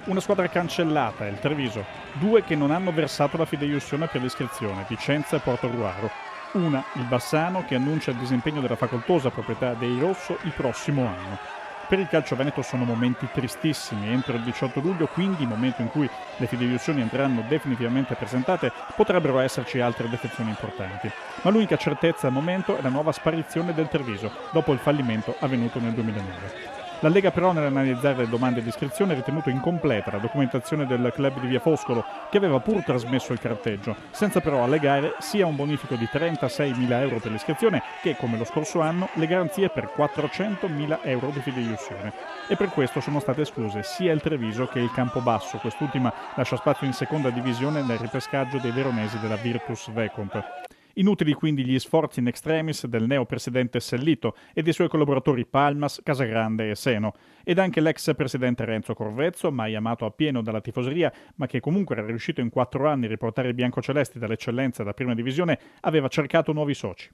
Una squadra cancellata, il Treviso. Due che non hanno versato la fideiussione per l'iscrizione, Vicenza e Portogruaro. Una, il Bassano, che annuncia il disimpegno della facoltosa proprietà dei Rosso il prossimo anno. Per il calcio veneto sono momenti tristissimi. Entro il 18 luglio, quindi, momento in cui le fideiussioni andranno definitivamente presentate, potrebbero esserci altre defezioni importanti. Ma l'unica certezza al momento è la nuova sparizione del Treviso, dopo il fallimento avvenuto nel 2009. La Lega però nell'analizzare le domande di iscrizione ha ritenuto incompleta la documentazione del club di Via Foscolo, che aveva pur trasmesso il carteggio, senza però allegare sia un bonifico di 36.000 euro per l'iscrizione che, come lo scorso anno, le garanzie per 400.000 euro di fideiussione. E per questo sono state escluse sia il Treviso che il Campobasso. Quest'ultima lascia spazio in seconda divisione nel ripescaggio dei veronesi della Virtus Vecont. Inutili quindi gli sforzi in extremis del neopresidente Sellito e dei suoi collaboratori Palmas, Casagrande e Seno, ed anche l'ex presidente Renzo Corvezzo, mai amato appieno dalla tifoseria, ma che comunque era riuscito in 4 anni a riportare i biancocelesti dall'eccellenza da prima divisione, aveva cercato nuovi soci.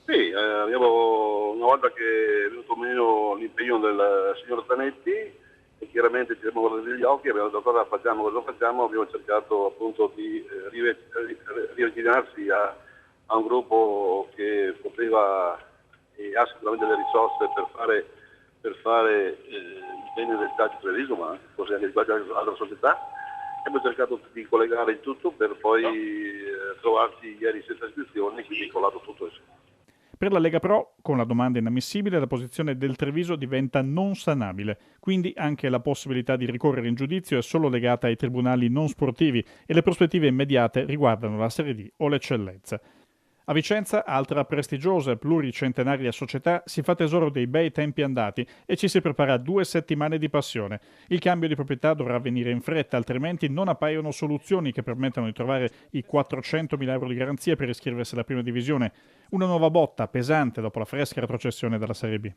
Sì, abbiamo, una volta che è venuto meno l'impegno del signor Zanetti, e chiaramente ci siamo guardati negli occhi, abbiamo detto cosa facciamo, abbiamo cercato appunto di riavvicinarsi a un gruppo che poteva e ha sicuramente le risorse per fare il bene del Calcio Treviso, ma forse anche di qualche altra società. Abbiamo cercato di collegare il tutto per poi trovarci ieri senza iscrizioni, quindi collato tutto insieme. Per la Lega Pro, con la domanda inammissibile, la posizione del Treviso diventa non sanabile, quindi anche la possibilità di ricorrere in giudizio è solo legata ai tribunali non sportivi e le prospettive immediate riguardano la Serie D o l'eccellenza. A Vicenza, altra prestigiosa e pluricentenaria società, si fa tesoro dei bei tempi andati e ci si prepara a 2 settimane di passione. Il cambio di proprietà dovrà avvenire in fretta, altrimenti non appaiono soluzioni che permettano di trovare i 400.000 euro di garanzia per iscriversi alla prima divisione. Una nuova botta pesante dopo la fresca retrocessione dalla Serie B.